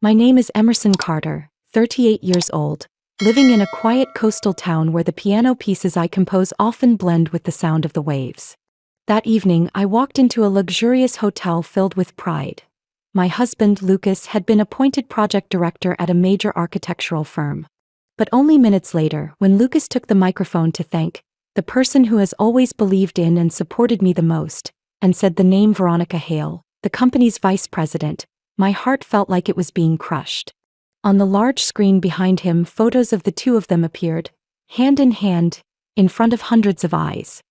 My name is Emerson Carter, 38 years old, living in a quiet coastal town where the piano pieces I compose often blend with the sound of the waves. That evening, I walked into a luxurious hotel filled with pride. My husband, Lucas, had been appointed project director at a major architectural firm. But only minutes later, when Lucas took the microphone to thank the person who has always believed in and supported me the most, and said the name Veronica Hale, the company's vice president, my heart felt like it was being crushed. On the large screen behind him, photos of the two of them appeared, hand in hand, in front of hundreds of eyes.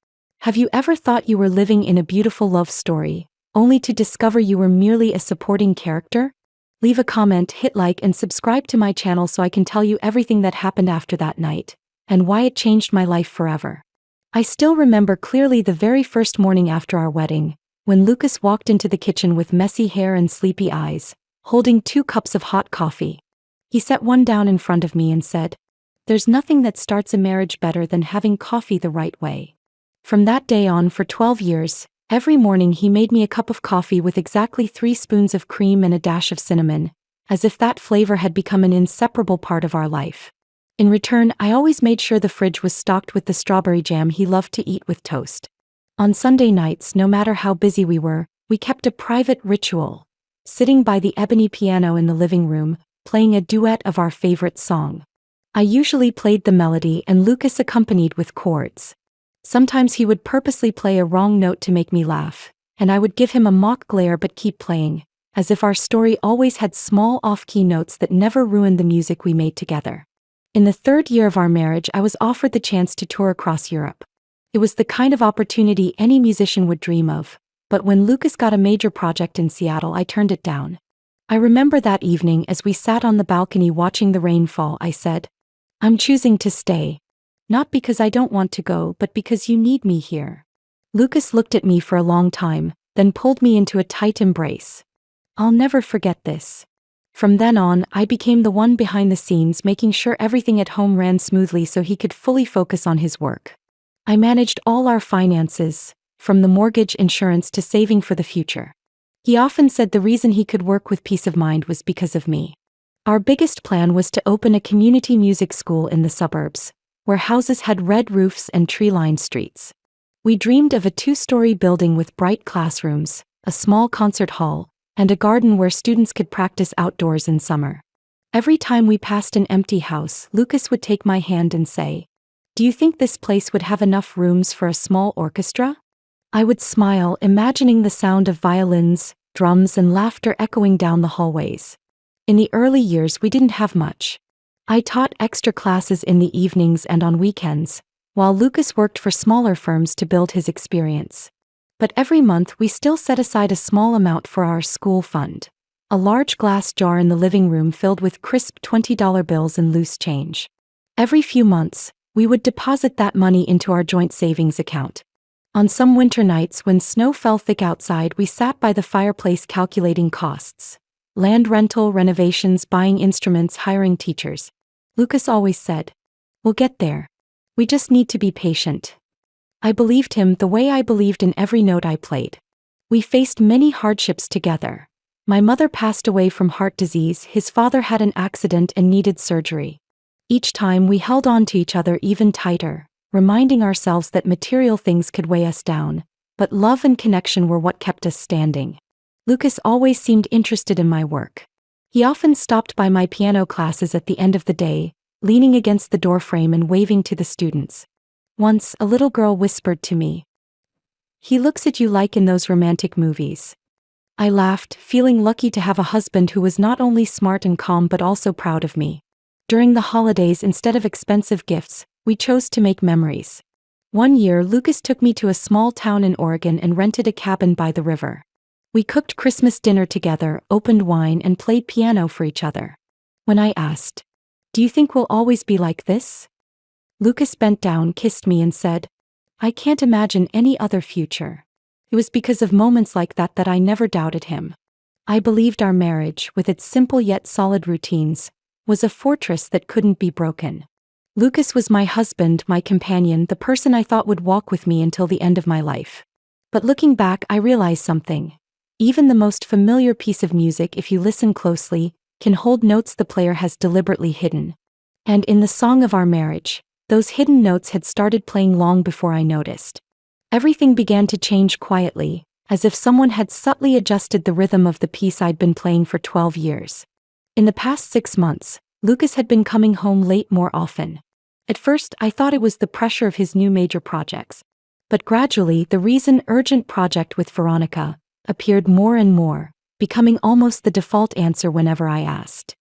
Have you ever thought you were living in a beautiful love story, only to discover you were merely a supporting character? Leave a comment, hit like, and subscribe to my channel so I can tell you everything that happened after that night, and why it changed my life forever. I still remember clearly the very first morning after our wedding, when Lucas walked into the kitchen with messy hair and sleepy eyes, holding 2 cups of hot coffee. He set one down in front of me and said, "There's nothing that starts a marriage better than having coffee the right way." From that day on for 12 years, every morning he made me a cup of coffee with exactly 3 spoons of cream and a dash of cinnamon, as if that flavor had become an inseparable part of our life. In return, I always made sure the fridge was stocked with the strawberry jam he loved to eat with toast. On Sunday nights, no matter how busy we were, we kept a private ritual, sitting by the ebony piano in the living room, playing a duet of our favorite song. I usually played the melody and Lucas accompanied with chords. Sometimes he would purposely play a wrong note to make me laugh, and I would give him a mock glare but keep playing, as if our story always had small off-key notes that never ruined the music we made together. In the 3rd year of our marriage, I was offered the chance to tour across Europe. It was the kind of opportunity any musician would dream of, but when Lucas got a major project in Seattle, I turned it down. I remember that evening as we sat on the balcony watching the rain fall, I said, "I'm choosing to stay. Not because I don't want to go, but because you need me here." Lucas looked at me for a long time, then pulled me into a tight embrace. I'll never forget this. From then on, I became the one behind the scenes, making sure everything at home ran smoothly so he could fully focus on his work. I managed all our finances, from the mortgage, insurance to saving for the future. He often said the reason he could work with peace of mind was because of me. Our biggest plan was to open a community music school in the suburbs, where houses had red roofs and tree-lined streets. We dreamed of a 2-story building with bright classrooms, a small concert hall, and a garden where students could practice outdoors in summer. Every time we passed an empty house, Lucas would take my hand and say, "Do you think this place would have enough rooms for a small orchestra?" I would smile, imagining the sound of violins, drums, and laughter echoing down the hallways. In the early years, we didn't have much. I taught extra classes in the evenings and on weekends, while Lucas worked for smaller firms to build his experience. But every month, we still set aside a small amount for our school fund, a large glass jar in the living room filled with crisp $20 bills and loose change. Every few months, we would deposit that money into our joint savings account. On some winter nights when snow fell thick outside, we sat by the fireplace calculating costs. Land rental, renovations, buying instruments, hiring teachers. Lucas always said, "We'll get there. We just need to be patient." I believed him the way I believed in every note I played. We faced many hardships together. My mother passed away from heart disease, his father had an accident and needed surgery. Each time we held on to each other even tighter, reminding ourselves that material things could weigh us down, but love and connection were what kept us standing. Lucas always seemed interested in my work. He often stopped by my piano classes at the end of the day, leaning against the doorframe and waving to the students. Once, a little girl whispered to me, "He looks at you like in those romantic movies." I laughed, feeling lucky to have a husband who was not only smart and calm but also proud of me. During the holidays, instead of expensive gifts, we chose to make memories. One year, Lucas took me to a small town in Oregon and rented a cabin by the river. We cooked Christmas dinner together, opened wine, and played piano for each other. When I asked, "Do you think we'll always be like this?" Lucas bent down, kissed me, and said, "I can't imagine any other future." It was because of moments like that that I never doubted him. I believed our marriage, with its simple yet solid routines, was a fortress that couldn't be broken. Lucas was my husband, my companion, the person I thought would walk with me until the end of my life. But looking back, I realized something. Even the most familiar piece of music, if you listen closely, can hold notes the player has deliberately hidden. And in the song of our marriage, those hidden notes had started playing long before I noticed. Everything began to change quietly, as if someone had subtly adjusted the rhythm of the piece I'd been playing for 12 years. In the past 6 months, Lucas had been coming home late more often. At first, I thought it was the pressure of his new major projects. But gradually, the reason urgent project with Veronica appeared more and more, becoming almost the default answer whenever I asked.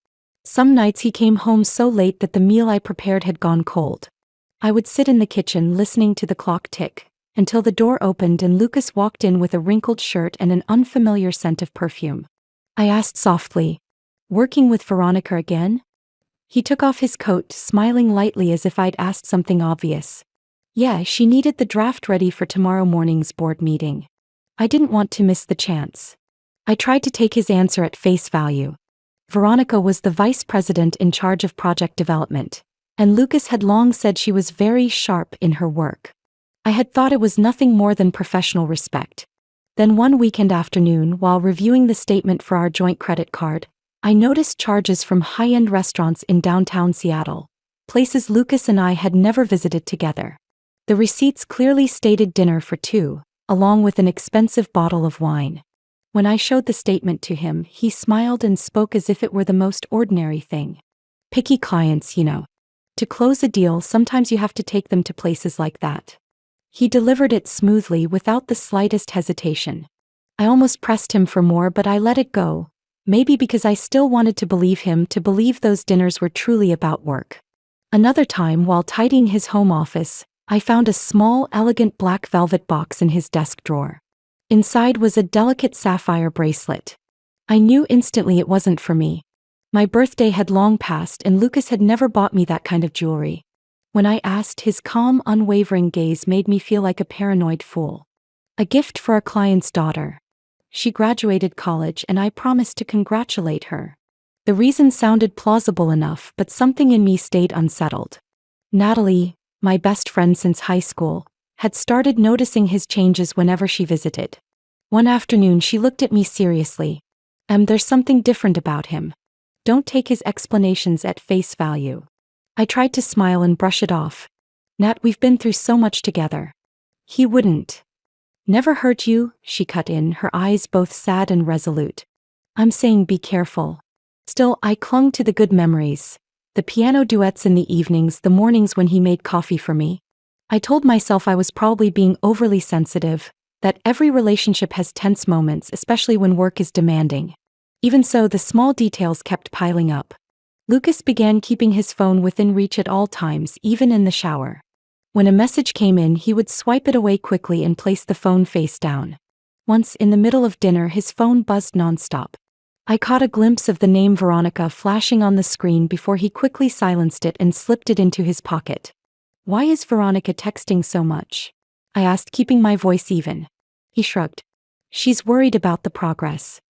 Some nights he came home so late that the meal I prepared had gone cold. I would sit in the kitchen listening to the clock tick, until the door opened and Lucas walked in with a wrinkled shirt and an unfamiliar scent of perfume. I asked softly, "Working with Veronica again?" He took off his coat, smiling lightly as if I'd asked something obvious. Yeah, she needed the draft ready for tomorrow morning's board meeting. I didn't want to miss the chance. I tried to take his answer at face value. Veronica was the vice president in charge of project development, and Lucas had long said she was very sharp in her work. I had thought it was nothing more than professional respect. Then one weekend afternoon, while reviewing the statement for our joint credit card, I noticed charges from high-end restaurants in downtown Seattle, places Lucas and I had never visited together. The receipts clearly stated dinner for two, along with an expensive bottle of wine. When I showed the statement to him, he smiled and spoke as if it were the most ordinary thing. Picky clients, you know. To close a deal, sometimes you have to take them to places like that. He delivered it smoothly without the slightest hesitation. I almost pressed him for more, but I let it go. Maybe because I still wanted to believe him, to believe those dinners were truly about work. Another time, while tidying his home office, I found a small, elegant black velvet box in his desk drawer. Inside was a delicate sapphire bracelet. I knew instantly it wasn't for me. My birthday had long passed and Lucas had never bought me that kind of jewelry. When I asked, his calm, unwavering gaze made me feel like a paranoid fool. A gift for a client's daughter. She graduated college and I promised to congratulate her. The reason sounded plausible enough, but something in me stayed unsettled. Natalie, my best friend since high school, had started noticing his changes whenever she visited. One afternoon she looked at me seriously. There's something different about him. Don't take his explanations at face value." I tried to smile and brush it off. "Nat, we've been through so much together." "He wouldn't." "Never hurt you," she cut in, her eyes both sad and resolute. "I'm saying be careful." Still, I clung to the good memories. The piano duets in the evenings, the mornings when he made coffee for me. I told myself I was probably being overly sensitive, that every relationship has tense moments, especially when work is demanding. Even so, the small details kept piling up. Lucas began keeping his phone within reach at all times, even in the shower. When a message came in, he would swipe it away quickly and place the phone face down. Once, in the middle of dinner, his phone buzzed nonstop. I caught a glimpse of the name Veronica flashing on the screen before he quickly silenced it and slipped it into his pocket. "Why is Veronica texting so much?" I asked, keeping my voice even. He shrugged. "She's worried about the progress.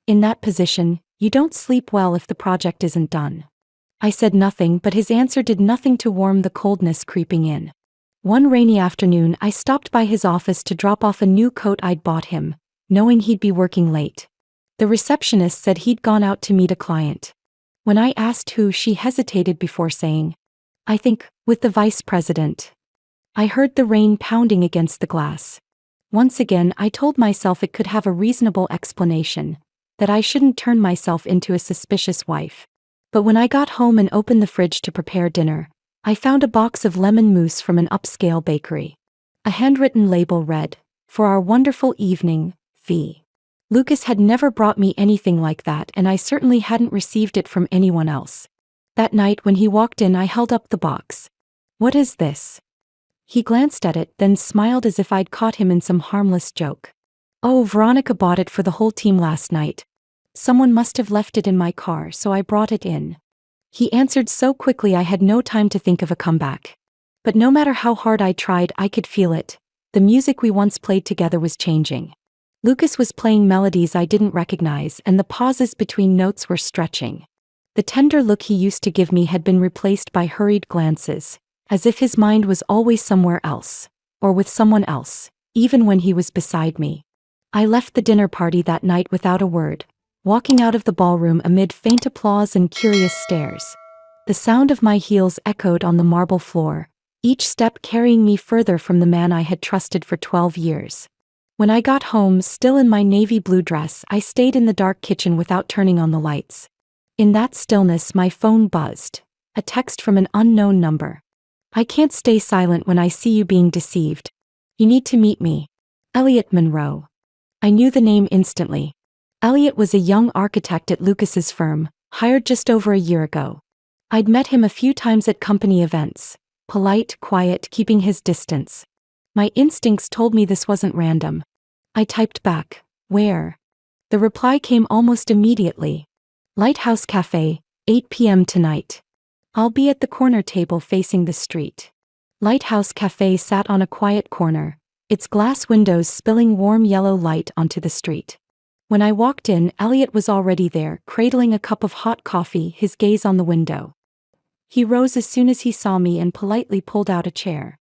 In that position, you don't sleep well if the project isn't done." I said nothing, but his answer did nothing to warm the coldness creeping in. One rainy afternoon, I stopped by his office to drop off a new coat I'd bought him, knowing he'd be working late. The receptionist said he'd gone out to meet a client. When I asked who, she hesitated before saying, "I think, with the vice president." I heard the rain pounding against the glass. Once again, I told myself it could have a reasonable explanation, that I shouldn't turn myself into a suspicious wife. But when I got home and opened the fridge to prepare dinner, I found a box of lemon mousse from an upscale bakery. A handwritten label read, "For our wonderful evening, V." Lucas had never brought me anything like that, and I certainly hadn't received it from anyone else. That night when he walked in, I held up the box. "What is this?" He glanced at it, then smiled as if I'd caught him in some harmless joke. "Oh, Veronica bought it for the whole team last night. Someone must have left it in my car, so I brought it in." He answered so quickly I had no time to think of a comeback. But no matter how hard I tried, I could feel it. The music we once played together was changing. Lucas was playing melodies I didn't recognize, and the pauses between notes were stretching. The tender look he used to give me had been replaced by hurried glances, as if his mind was always somewhere else, or with someone else, even when he was beside me. I left the dinner party that night without a word, walking out of the ballroom amid faint applause and curious stares. The sound of my heels echoed on the marble floor, each step carrying me further from the man I had trusted for 12 years. When I got home, still in my navy blue dress, I stayed in the dark kitchen without turning on the lights. In that stillness, my phone buzzed. A text from an unknown number. "I can't stay silent when I see you being deceived. You need to meet me. Elliot Monroe." I knew the name instantly. Elliot was a young architect at Lucas's firm, hired just over a year ago. I'd met him a few times at company events. Polite, quiet, keeping his distance. My instincts told me this wasn't random. I typed back, "Where?" The reply came almost immediately. "Lighthouse Cafe, 8 p.m. tonight. I'll be at the corner table facing the street." Lighthouse Cafe sat on a quiet corner, its glass windows spilling warm yellow light onto the street. When I walked in, Elliot was already there, cradling a cup of hot coffee, his gaze on the window. He rose as soon as he saw me and politely pulled out a chair.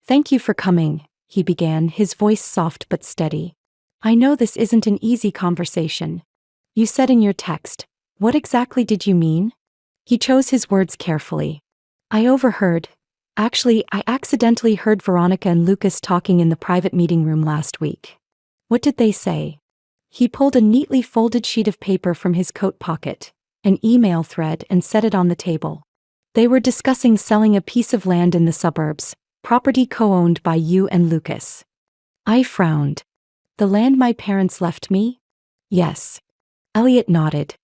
"Thank you for coming," he began, his voice soft but steady. "I know this isn't an easy conversation. You said in your text, what exactly did you mean?" He chose his words carefully. "I overheard. Actually, I accidentally heard Veronica and Lucas talking in the private meeting room last week." "What did they say?" He pulled a neatly folded sheet of paper from his coat pocket, an email thread, and set it on the table. "They were discussing selling a piece of land in the suburbs, property co-owned by you and Lucas." I frowned. "The land my parents left me?" "Yes." Elliot nodded.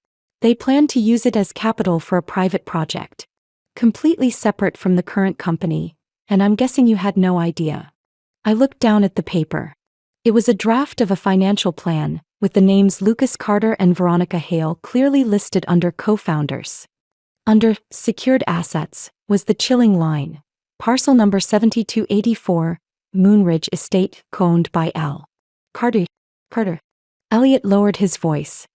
"They planned to use it as capital for a private project. Completely separate from the current company, and I'm guessing you had no idea." I looked down at the paper. It was a draft of a financial plan, with the names Lucas Carter and Veronica Hale clearly listed under co-founders. Under secured assets was the chilling line: parcel number 7284, Moonridge Estate, co-owned by L. Carter. Elliot lowered his voice.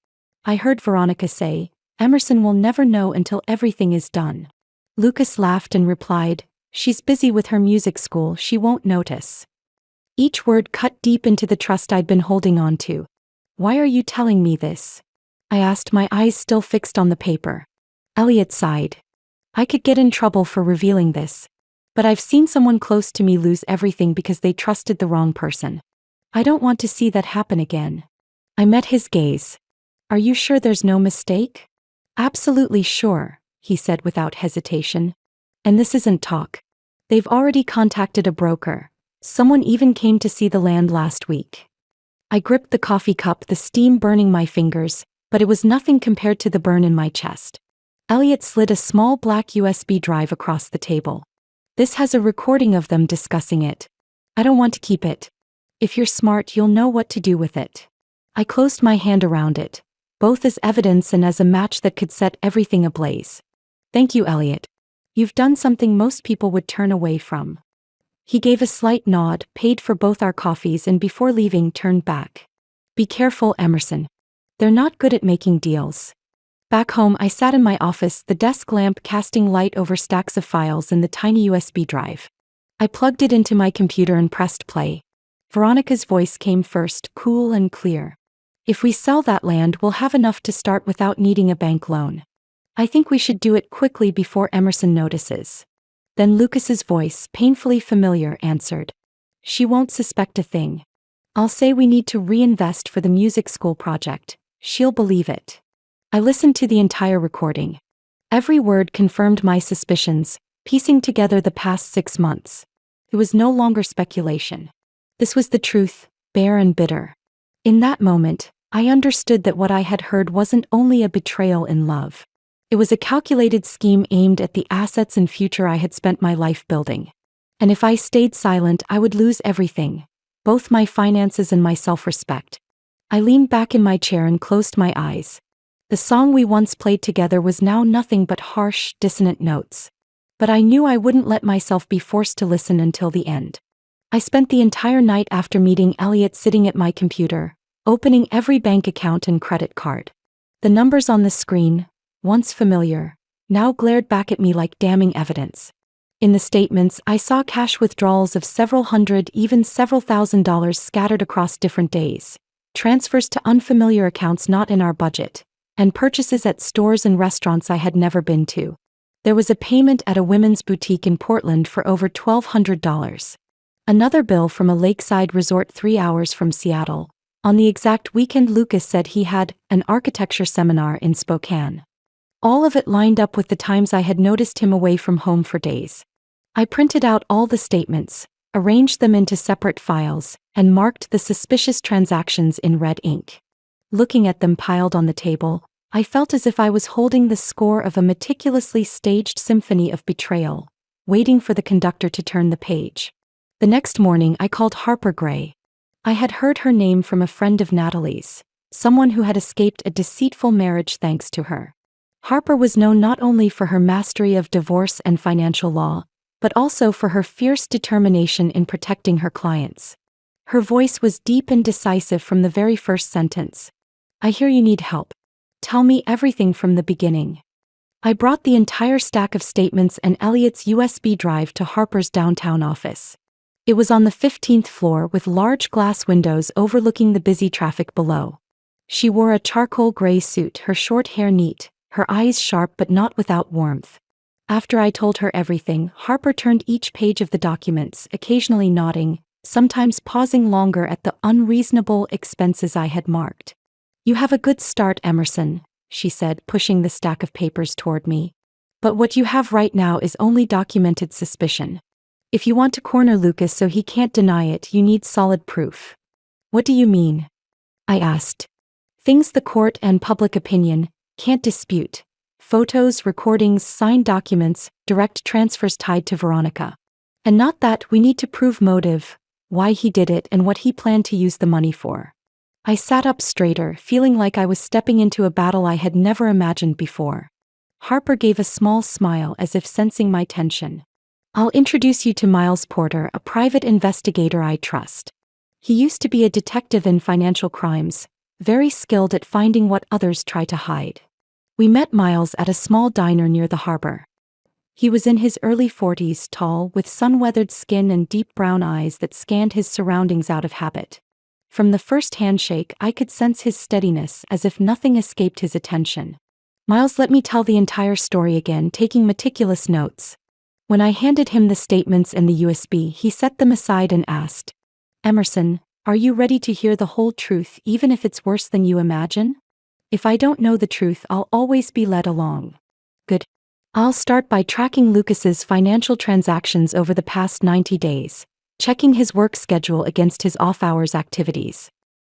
"I heard Veronica say, Emerson will never know until everything is done." Lucas laughed and replied, "She's busy with her music school, she won't notice." Each word cut deep into the trust I'd been holding on to. "Why are you telling me this?" I asked, my eyes still fixed on the paper. Elliot sighed. "I could get in trouble for revealing this. But I've seen someone close to me lose everything because they trusted the wrong person. I don't want to see that happen again." I met his gaze. "Are you sure there's no mistake?" "Absolutely sure," he said without hesitation. "And this isn't talk. They've already contacted a broker. Someone even came to see the land last week." I gripped the coffee cup, the steam burning my fingers, but it was nothing compared to the burn in my chest. Elliot slid a small black USB drive across the table. "This has a recording of them discussing it. I don't want to keep it. If you're smart, you'll know what to do with it." I closed my hand around it, both as evidence and as a match that could set everything ablaze. "Thank you, Elliot. You've done something most people would turn away from." He gave a slight nod, paid for both our coffees, and before leaving turned back. "Be careful, Emerson. They're not good at making deals." Back home, I sat in my office, the desk lamp casting light over stacks of files and the tiny USB drive. I plugged it into my computer and pressed play. Veronica's voice came first, cool and clear. "If we sell that land, we'll have enough to start without needing a bank loan. I think we should do it quickly before Emerson notices." Then Lucas's voice, painfully familiar, answered. "She won't suspect a thing. I'll say we need to reinvest for the music school project. She'll believe it." I listened to the entire recording. Every word confirmed my suspicions, piecing together the past 6 months. It was no longer speculation. This was the truth, bare and bitter. In that moment, I understood that what I had heard wasn't only a betrayal in love. It was a calculated scheme aimed at the assets and future I had spent my life building. And if I stayed silent, I would lose everything, both my finances and my self-respect. I leaned back in my chair and closed my eyes. The song we once played together was now nothing but harsh, dissonant notes. But I knew I wouldn't let myself be forced to listen until the end. I spent the entire night after meeting Elliot sitting at my computer, opening every bank account and credit card. The numbers on the screen, once familiar, now glared back at me like damning evidence. In the statements, I saw cash withdrawals of several hundred, even several $1,000s scattered across different days. Transfers to unfamiliar accounts not in our budget, and purchases at stores and restaurants I had never been to. There was a payment at a women's boutique in Portland for over $1,200. Another bill from a lakeside resort 3 hours from Seattle. On the exact weekend Lucas said he had an architecture seminar in Spokane. All of it lined up with the times I had noticed him away from home for days. I printed out all the statements, arranged them into separate files, and marked the suspicious transactions in red ink. Looking at them piled on the table, I felt as if I was holding the score of a meticulously staged symphony of betrayal, waiting for the conductor to turn the page. The next morning I called Harper Gray. I had heard her name from a friend of Natalie's, someone who had escaped a deceitful marriage thanks to her. Harper was known not only for her mastery of divorce and financial law, but also for her fierce determination in protecting her clients. Her voice was deep and decisive from the very first sentence. "I hear you need help. Tell me everything from the beginning." I brought the entire stack of statements and Elliot's USB drive to Harper's downtown office. It was on the 15th floor with large glass windows overlooking the busy traffic below. She wore a charcoal gray suit, her short hair neat, her eyes sharp but not without warmth. After I told her everything, Harper turned each page of the documents, occasionally nodding, sometimes pausing longer at the unreasonable expenses I had marked. "You have a good start, Emerson," she said, pushing the stack of papers toward me. "But what you have right now is only documented suspicion. If you want to corner Lucas so he can't deny it, you need solid proof." "What do you mean?" I asked. "Things the court and public opinion can't dispute. Photos, recordings, signed documents, direct transfers tied to Veronica. And not that, we need to prove motive, why he did it and what he planned to use the money for." I sat up straighter, feeling like I was stepping into a battle I had never imagined before. Harper gave a small smile as if sensing my tension. "I'll introduce you to Miles Porter, a private investigator I trust. He used to be a detective in financial crimes, very skilled at finding what others try to hide." We met Miles at a small diner near the harbor. He was in his early 40s, tall, with sun-weathered skin and deep brown eyes that scanned his surroundings out of habit. From the first handshake, I could sense his steadiness, as if nothing escaped his attention. Miles let me tell the entire story again, taking meticulous notes. When I handed him the statements and the USB, he set them aside and asked, "Emerson, are you ready to hear the whole truth, even if it's worse than you imagine?" "If I don't know the truth, I'll always be led along." "Good. I'll start by tracking Lucas's financial transactions over the past 90 days. Checking his work schedule against his off-hours activities.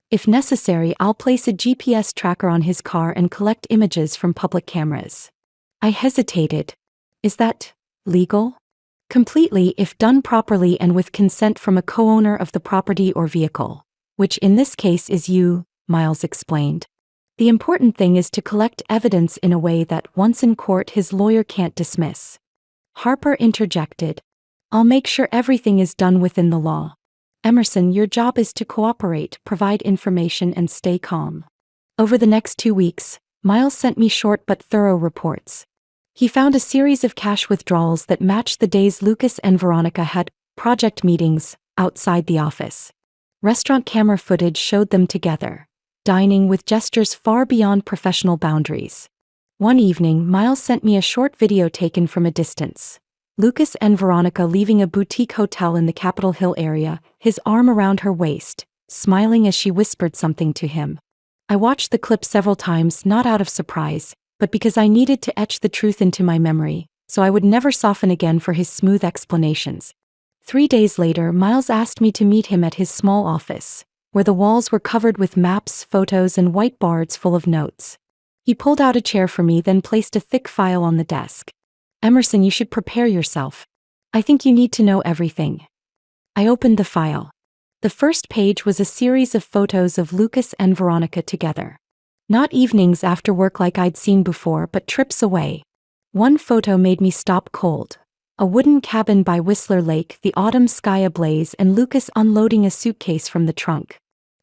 If necessary, I'll place a GPS tracker on his car and collect images from public cameras." I hesitated. "Is that legal?" "Completely, if done properly and with consent from a co-owner of the property or vehicle, which in this case is you," Miles explained. "The important thing is to collect evidence in a way that, once in court, his lawyer can't dismiss." Harper interjected, "I'll make sure everything is done within the law. Emerson, your job is to cooperate, provide information, and stay calm." Over the next 2 weeks, Miles sent me short but thorough reports. He found a series of cash withdrawals that matched the days Lucas and Veronica had project meetings outside the office. Restaurant camera footage showed them together, dining with gestures far beyond professional boundaries. One evening, Miles sent me a short video taken from a distance. Lucas and Veronica leaving a boutique hotel in the Capitol Hill area, his arm around her waist, smiling as she whispered something to him. I watched the clip several times, not out of surprise, but because I needed to etch the truth into my memory, so I would never soften again for his smooth explanations. 3 days later, Miles asked me to meet him at his small office, where the walls were covered with maps, photos, and whiteboards full of notes. He pulled out a chair for me, then placed a thick file on the desk. "Emerson, you should prepare yourself. I think you need to know everything." I opened the file. The first page was a series of photos of Lucas and Veronica together. Not evenings after work like I'd seen before, but trips away. One photo made me stop cold. A wooden cabin by Whistler Lake, the autumn sky ablaze, and Lucas unloading a suitcase from the trunk.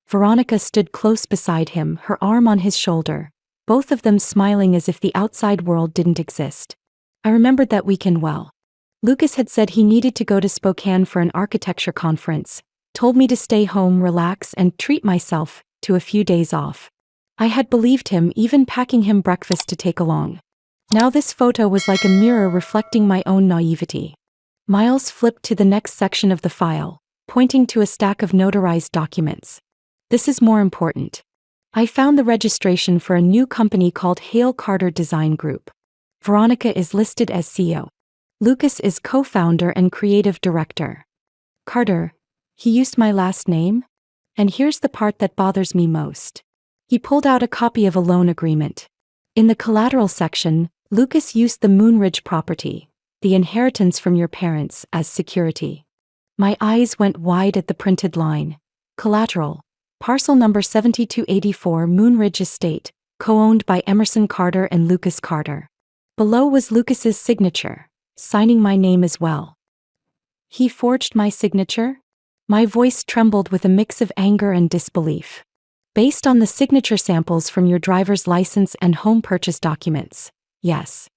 Veronica stood close beside him, her arm on his shoulder, both of them smiling as if the outside world didn't exist. I remembered that weekend well. Lucas had said he needed to go to Spokane for an architecture conference, told me to stay home, relax, and treat myself to a few days off. I had believed him, even packing him breakfast to take along. Now this photo was like a mirror reflecting my own naivety. Miles flipped to the next section of the file, pointing to a stack of notarized documents. This is more important. I found the registration for a new company called Hale Carter Design Group. Veronica is listed as CEO. Lucas is co-founder and creative director. Carter, he used my last name? And here's the part that bothers me most. He pulled out a copy of a loan agreement. In the collateral section, Lucas used the Moonridge property, the inheritance from your parents, as security. My eyes went wide at the printed line. Collateral. Parcel number 7284 Moonridge Estate, co-owned by Emerson Carter and Lucas Carter. Below was Lucas's signature, signing my name as well. He forged my signature? My voice trembled with a mix of anger and disbelief. Based on the signature samples from your driver's license and home purchase documents, yes.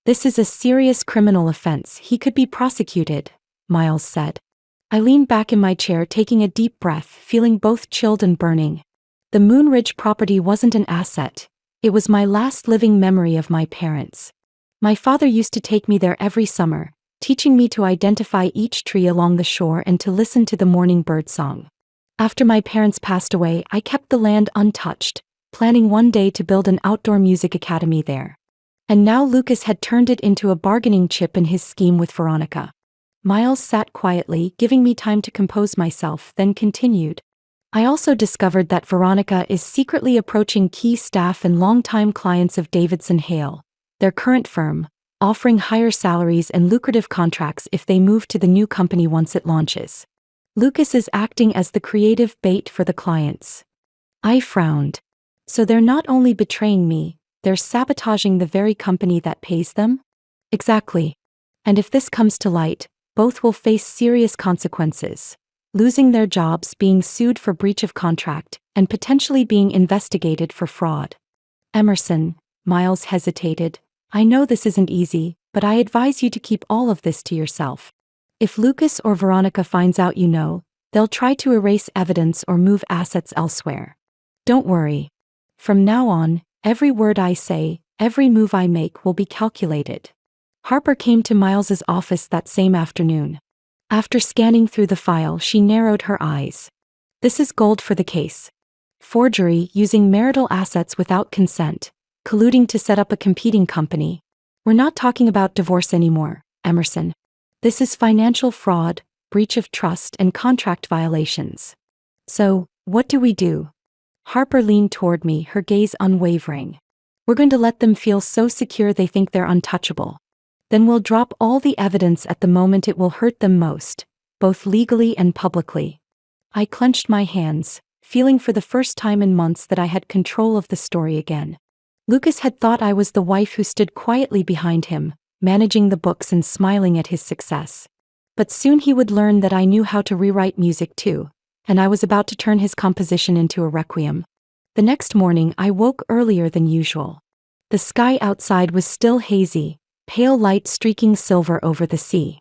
This is a serious criminal offense. He could be prosecuted, Miles said. I leaned back in my chair, taking a deep breath, feeling both chilled and burning. The Moonridge property wasn't an asset. It was my last living memory of my parents. My father used to take me there every summer, teaching me to identify each tree along the shore and to listen to the morning bird song. After my parents passed away, I kept the land untouched, planning one day to build an outdoor music academy there. And now Lucas had turned it into a bargaining chip in his scheme with Veronica. Miles sat quietly, giving me time to compose myself, then continued. I also discovered that Veronica is secretly approaching key staff and longtime clients of Davidson Hale, their current firm, offering higher salaries and lucrative contracts if they move to the new company once it launches. Lucas is acting as the creative bait for the clients. I frowned. So they're not only betraying me, they're sabotaging the very company that pays them? Exactly. And if this comes to light, both will face serious consequences. Losing their jobs, being sued for breach of contract, and potentially being investigated for fraud. Emerson, Miles hesitated. I know this isn't easy, but I advise you to keep all of this to yourself. If Lucas or Veronica finds out you know, they'll try to erase evidence or move assets elsewhere. Don't worry. From now on, every word I say, every move I make will be calculated. Harper came to Miles's office that same afternoon. After scanning through the file, she narrowed her eyes. This is gold for the case. Forgery, using marital assets without consent, colluding to set up a competing company. We're not talking about divorce anymore, Emerson. This is financial fraud, breach of trust, and contract violations. So, what do we do? Harper leaned toward me, her gaze unwavering. We're going to let them feel so secure they think they're untouchable. Then we'll drop all the evidence at the moment it will hurt them most, both legally and publicly. I clenched my hands, feeling for the first time in months that I had control of the story again. Lucas had thought I was the wife who stood quietly behind him, managing the books and smiling at his success. But soon he would learn that I knew how to rewrite music too, and I was about to turn his composition into a requiem. The next morning I woke earlier than usual. The sky outside was still hazy, pale light streaking silver over the sea.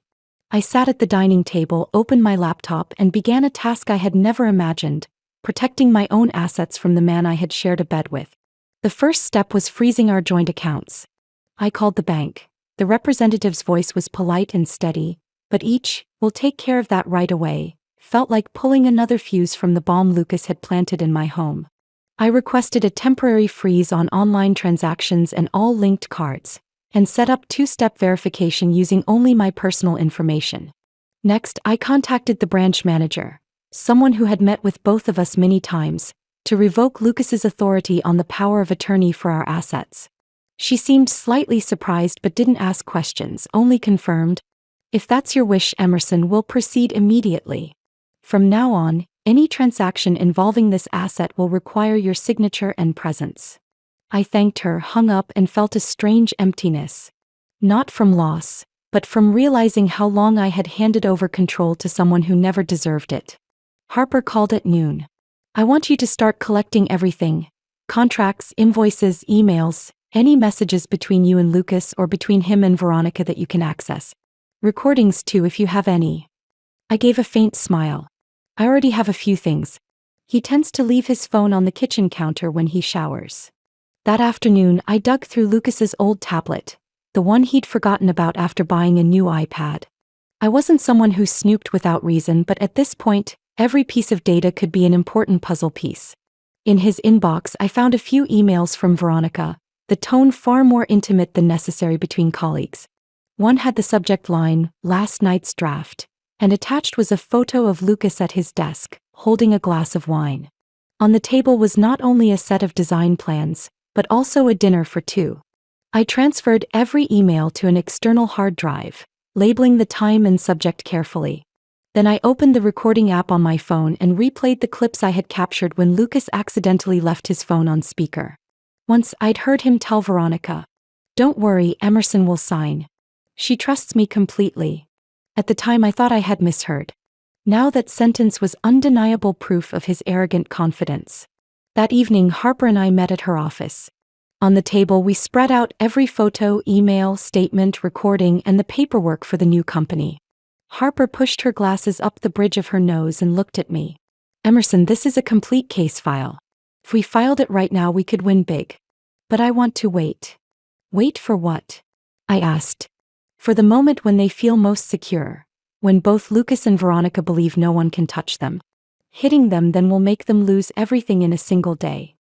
I sat at the dining table, opened my laptop, and began a task I had never imagined, protecting my own assets from the man I had shared a bed with. The first step was freezing our joint accounts. I called the bank. The representative's voice was polite and steady, but "We'll take care of that right away," felt like pulling another fuse from the bomb Lucas had planted in my home. I requested a temporary freeze on online transactions and all linked cards, and set up two-step verification using only my personal information. Next, I contacted the branch manager, someone who had met with both of us many times, to revoke Lucas's authority on the power of attorney for our assets. She seemed slightly surprised but didn't ask questions, only confirmed, "If that's your wish, Emerson, we'll proceed immediately. From now on, any transaction involving this asset will require your signature and presence." I thanked her, hung up, and felt a strange emptiness. Not from loss, but from realizing how long I had handed over control to someone who never deserved it. Harper called at noon. "I want you to start collecting everything. Contracts, invoices, emails, any messages between you and Lucas or between him and Veronica that you can access. Recordings too if you have any." I gave a faint smile. "I already have a few things." He tends to leave his phone on the kitchen counter when he showers. That afternoon, I dug through Lucas's old tablet, the one he'd forgotten about after buying a new iPad. I wasn't someone who snooped without reason, but at this point, every piece of data could be an important puzzle piece. In his inbox, I found a few emails from Veronica, the tone far more intimate than necessary between colleagues. One had the subject line, "Last night's draft," and attached was a photo of Lucas at his desk, holding a glass of wine. On the table was not only a set of design plans, but also a dinner for two. I transferred every email to an external hard drive, labeling the time and subject carefully. Then I opened the recording app on my phone and replayed the clips I had captured when Lucas accidentally left his phone on speaker. Once I'd heard him tell Veronica, "Don't worry, Emerson will sign. She trusts me completely." At the time I thought I had misheard. Now that sentence was undeniable proof of his arrogant confidence. That evening Harper and I met at her office. On the table we spread out every photo, email, statement, recording, and the paperwork for the new company. Harper pushed her glasses up the bridge of her nose and looked at me. "Emerson, this is a complete case file. If we filed it right now we could win big. But I want to wait." "Wait for what?" I asked. "For the moment when they feel most secure. When both Lucas and Veronica believe no one can touch them. Hitting them then will make them lose everything in a single day."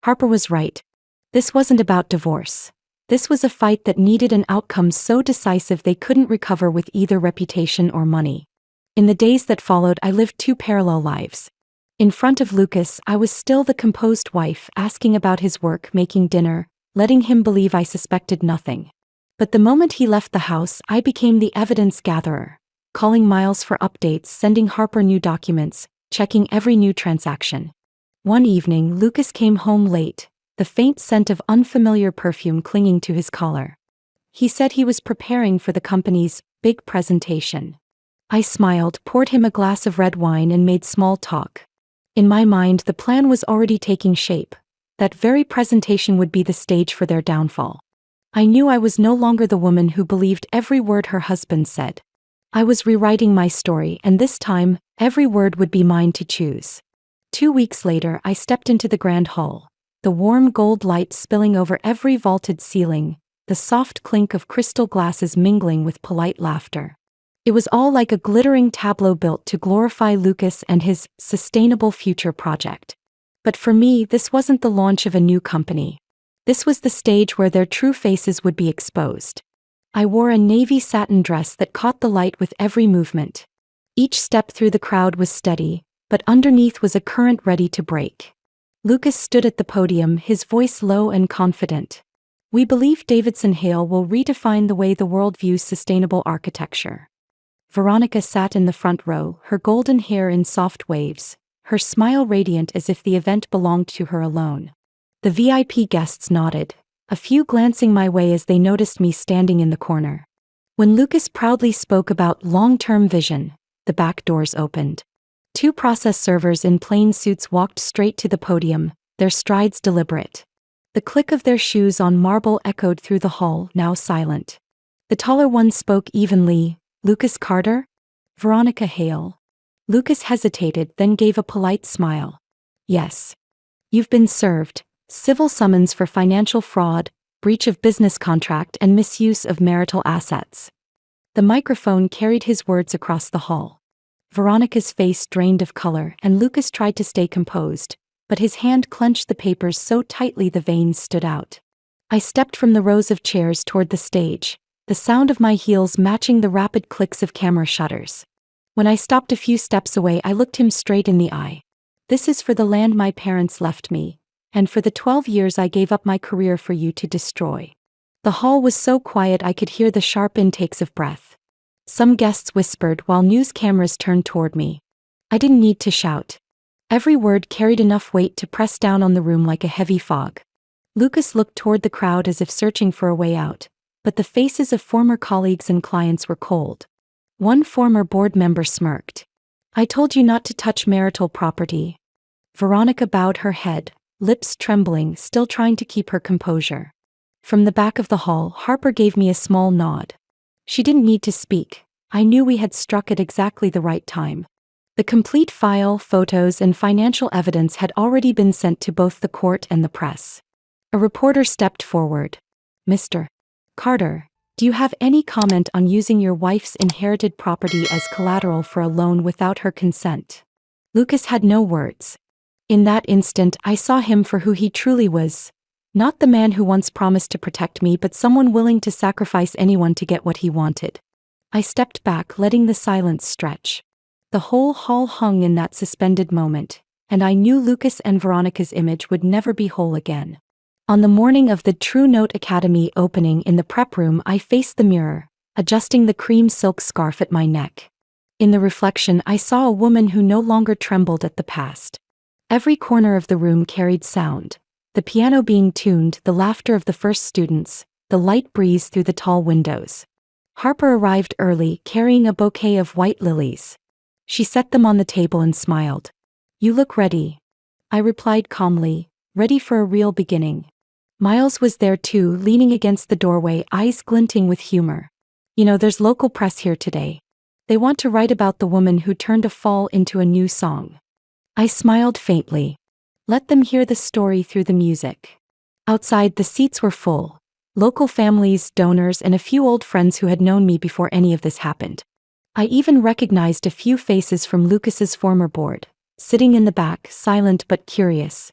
Harper was right. This wasn't about divorce. This was a fight that needed an outcome so decisive they couldn't recover with either reputation or money. In the days that followed, I lived two parallel lives. In front of Lucas, I was still the composed wife, asking about his work, making dinner, letting him believe I suspected nothing. But the moment he left the house, I became the evidence gatherer, calling Miles for updates, sending Harper new documents, checking every new transaction. One evening, Lucas came home late, the faint scent of unfamiliar perfume clinging to his collar. He said he was preparing for the company's big presentation. I smiled, poured him a glass of red wine, and made small talk. In my mind, the plan was already taking shape. That very presentation would be the stage for their downfall. I knew I was no longer the woman who believed every word her husband said. I was rewriting my story, and this time, every word would be mine to choose. 2 weeks later, I stepped into the grand hall. The warm gold light spilling over every vaulted ceiling, the soft clink of crystal glasses mingling with polite laughter. It was all like a glittering tableau built to glorify Lucas and his sustainable future project. But for me, this wasn't the launch of a new company. This was the stage where their true faces would be exposed. I wore a navy satin dress that caught the light with every movement. Each step through the crowd was steady, but underneath was a current ready to break. Lucas stood at the podium, his voice low and confident. "We believe Davidson Hale will redefine the way the world views sustainable architecture." Veronica sat in the front row, her golden hair in soft waves, her smile radiant as if the event belonged to her alone. The VIP guests nodded, a few glancing my way as they noticed me standing in the corner. When Lucas proudly spoke about long-term vision, the back doors opened. 2 process servers in plain suits walked straight to the podium, their strides deliberate. The click of their shoes on marble echoed through the hall, now silent. The taller one spoke evenly, "Lucas Carter?" "Veronica Hale." Lucas hesitated, then gave a polite smile. "Yes. You've been served. Civil summons for financial fraud, breach of business contract, and misuse of marital assets." The microphone carried his words across the hall. Veronica's face drained of color, and Lucas tried to stay composed, but his hand clenched the papers so tightly the veins stood out. I stepped from the rows of chairs toward the stage, the sound of my heels matching the rapid clicks of camera shutters. When I stopped a few steps away, I looked him straight in the eye. "This is for the land my parents left me, and for the 12 years I gave up my career for you to destroy." The hall was so quiet I could hear the sharp intakes of breath. Some guests whispered while news cameras turned toward me. I didn't need to shout. Every word carried enough weight to press down on the room like a heavy fog. Lucas looked toward the crowd as if searching for a way out, but the faces of former colleagues and clients were cold. One former board member smirked. "I told you not to touch marital property." Veronica bowed her head, lips trembling, still trying to keep her composure. From the back of the hall, Harper gave me a small nod. She didn't need to speak. I knew we had struck at exactly the right time. The complete file, photos, and financial evidence had already been sent to both the court and the press. A reporter stepped forward. "Mr. Carter, do you have any comment on using your wife's inherited property as collateral for a loan without her consent?" Lucas had no words. In that instant, I saw him for who he truly was. Not the man who once promised to protect me, but someone willing to sacrifice anyone to get what he wanted. I stepped back, letting the silence stretch. The whole hall hung in that suspended moment, and I knew Lucas and Veronica's image would never be whole again. On the morning of the True Note Academy opening in the prep room, I faced the mirror, adjusting the cream silk scarf at my neck. In the reflection, I saw a woman who no longer trembled at the past. Every corner of the room carried sound. The piano being tuned, the laughter of the first students, the light breeze through the tall windows. Harper arrived early, carrying a bouquet of white lilies. She set them on the table and smiled. "You look ready." I replied calmly, "Ready for a real beginning." Miles was there too, leaning against the doorway, eyes glinting with humor. "You know, there's local press here today. They want to write about the woman who turned a fall into a new song." I smiled faintly. Let them hear the story through the music. Outside, the seats were full. Local families, donors, and a few old friends who had known me before any of this happened. I even recognized a few faces from Lucas's former board, sitting in the back, silent but curious.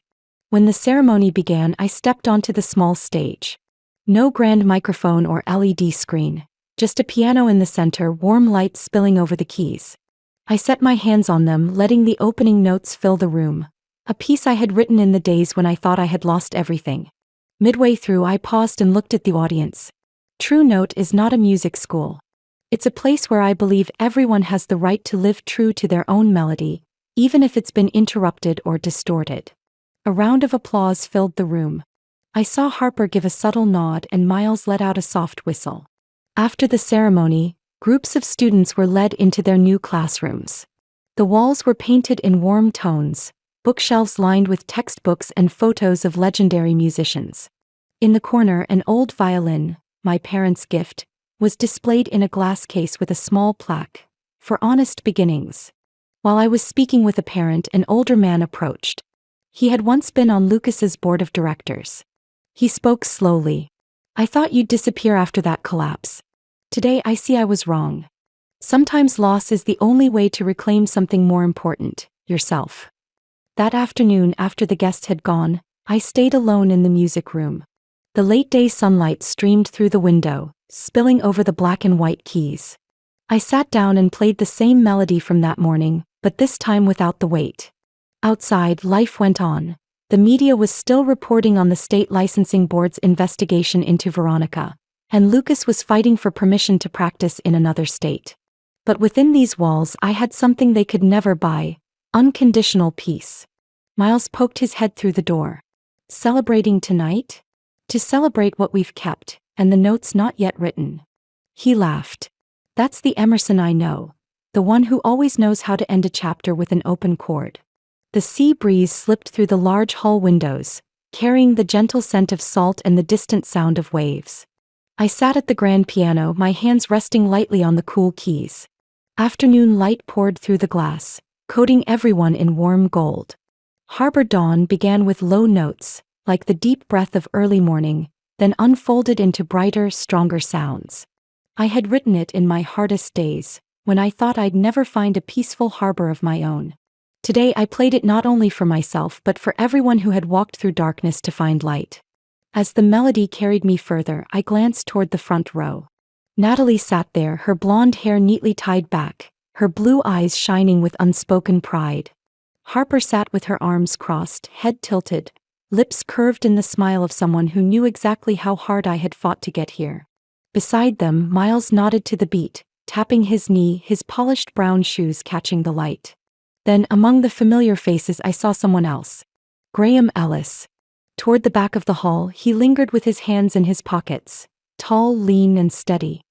When the ceremony began, I stepped onto the small stage. No grand microphone or LED screen, just a piano in the center, warm light spilling over the keys. I set my hands on them, letting the opening notes fill the room, a piece I had written in the days when I thought I had lost everything. Midway through, I paused and looked at the audience. True Note is not a music school. It's a place where I believe everyone has the right to live true to their own melody, even if it's been interrupted or distorted. A round of applause filled the room. I saw Harper give a subtle nod and Miles let out a soft whistle. After the ceremony, groups of students were led into their new classrooms. The walls were painted in warm tones, bookshelves lined with textbooks and photos of legendary musicians. In the corner, an old violin, my parents' gift, was displayed in a glass case with a small plaque, "For honest beginnings." While I was speaking with a parent, an older man approached. He had once been on Lucas's board of directors. He spoke slowly. "I thought you'd disappear after that collapse. Today I see I was wrong. Sometimes loss is the only way to reclaim something more important, yourself." That afternoon, after the guests had gone, I stayed alone in the music room. The late-day sunlight streamed through the window, spilling over the black and white keys. I sat down and played the same melody from that morning, but this time without the weight. Outside, life went on. The media was still reporting on the state licensing board's investigation into Veronica, and Lucas was fighting for permission to practice in another state. But within these walls, I had something they could never buy: unconditional peace. Miles poked his head through the door. "Celebrating tonight?" "To celebrate what we've kept, and the notes not yet written." He laughed. "That's the Emerson I know, the one who always knows how to end a chapter with an open chord." The sea breeze slipped through the large hall windows, carrying the gentle scent of salt and the distant sound of waves. I sat at the grand piano, my hands resting lightly on the cool keys. Afternoon light poured through the glass, coating everyone in warm gold. Harbor Dawn began with low notes, like the deep breath of early morning, then unfolded into brighter, stronger sounds. I had written it in my hardest days, when I thought I'd never find a peaceful harbor of my own. Today I played it not only for myself but for everyone who had walked through darkness to find light. As the melody carried me further, I glanced toward the front row. Natalie sat there, her blonde hair neatly tied back, her blue eyes shining with unspoken pride. Harper sat with her arms crossed, head tilted, lips curved in the smile of someone who knew exactly how hard I had fought to get here. Beside them, Miles nodded to the beat, tapping his knee, his polished brown shoes catching the light. Then, among the familiar faces, I saw someone else. Graham Ellis. Toward the back of the hall, he lingered with his hands in his pockets, tall, lean, and steady.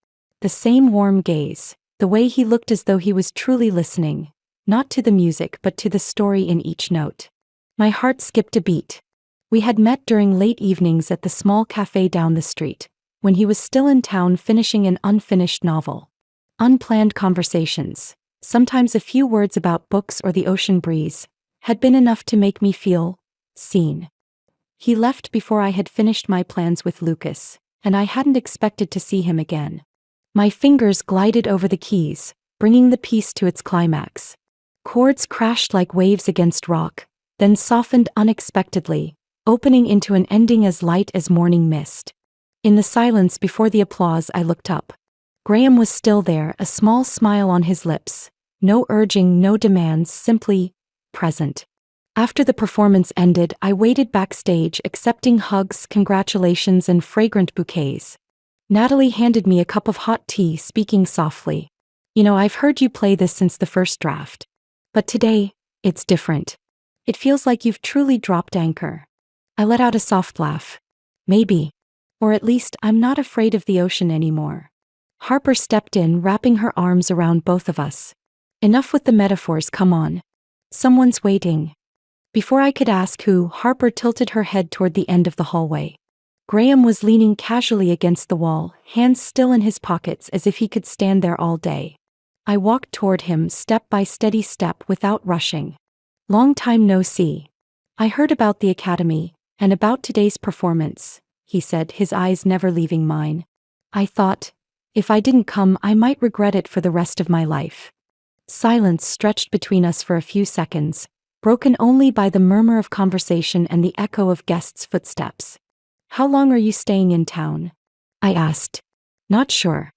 The same warm gaze, the way he looked as though he was truly listening, not to the music but to the story in each note. My heart skipped a beat. We had met during late evenings at the small cafe down the street, when he was still in town finishing an unfinished novel. Unplanned conversations, Sometimes a few words about books or the ocean breeze had been enough to make me feel seen. He left before I had finished my plans with Lucas, and I hadn't expected to see him again. My fingers glided over the keys, bringing the piece to its climax. Chords crashed like waves against rock, then softened unexpectedly, opening into an ending as light as morning mist. In the silence before the applause, I looked up. Graham was still there, a small smile on his lips. No urging, no demands, simply present. After the performance ended, I waited backstage, accepting hugs, congratulations, and fragrant bouquets. Natalie handed me a cup of hot tea, speaking softly. I've heard you play this since the first draft. But today, it's different. It feels like you've truly dropped anchor. I let out a soft laugh. Maybe. Or at least, I'm not afraid of the ocean anymore. Harper stepped in, wrapping her arms around both of us. Enough with the metaphors, come on. Someone's waiting. Before I could ask who, Harper tilted her head toward the end of the hallway. Graham was leaning casually against the wall, hands still in his pockets as if he could stand there all day. I walked toward him, step by steady step, without rushing. Long time no see. I heard about the academy, and about today's performance, he said, his eyes never leaving mine. I thought, if I didn't come, I might regret it for the rest of my life. Silence stretched between us for a few seconds, broken only by the murmur of conversation and the echo of guests' footsteps. How long are you staying in town? I asked. Not sure.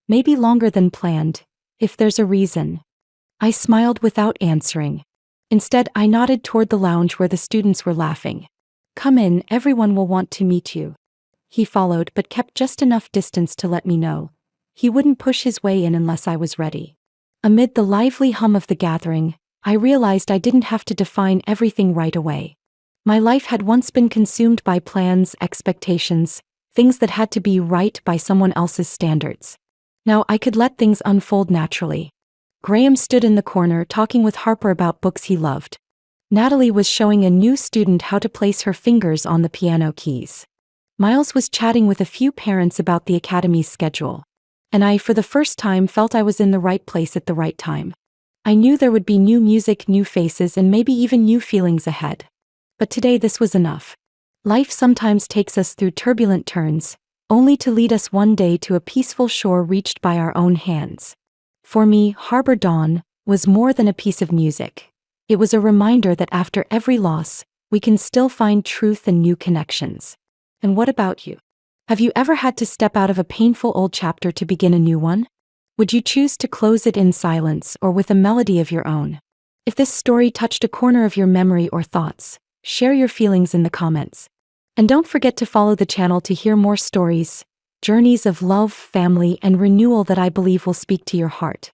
Maybe longer than planned, if there's a reason. I smiled without answering. Instead, I nodded toward the lounge where the students were laughing. Come in, everyone will want to meet you. He followed but kept just enough distance to let me know he wouldn't push his way in unless I was ready. Amid the lively hum of the gathering, I realized I didn't have to define everything right away. My life had once been consumed by plans, expectations, things that had to be right by someone else's standards. Now I could let things unfold naturally. Graham stood in the corner talking with Harper about books he loved. Natalie was showing a new student how to place her fingers on the piano keys. Miles was chatting with a few parents about the academy's schedule. And I, for the first time, felt I was in the right place at the right time. I knew there would be new music, new faces, and maybe even new feelings ahead. But today this was enough. Life sometimes takes us through turbulent turns, only to lead us one day to a peaceful shore reached by our own hands. For me, Harbor Dawn was more than a piece of music. It was a reminder that after every loss, we can still find truth and new connections. And what about you? Have you ever had to step out of a painful old chapter to begin a new one? Would you choose to close it in silence or with a melody of your own? If this story touched a corner of your memory or thoughts, share your feelings in the comments. And don't forget to follow the channel to hear more stories, journeys of love, family, and renewal that I believe will speak to your heart.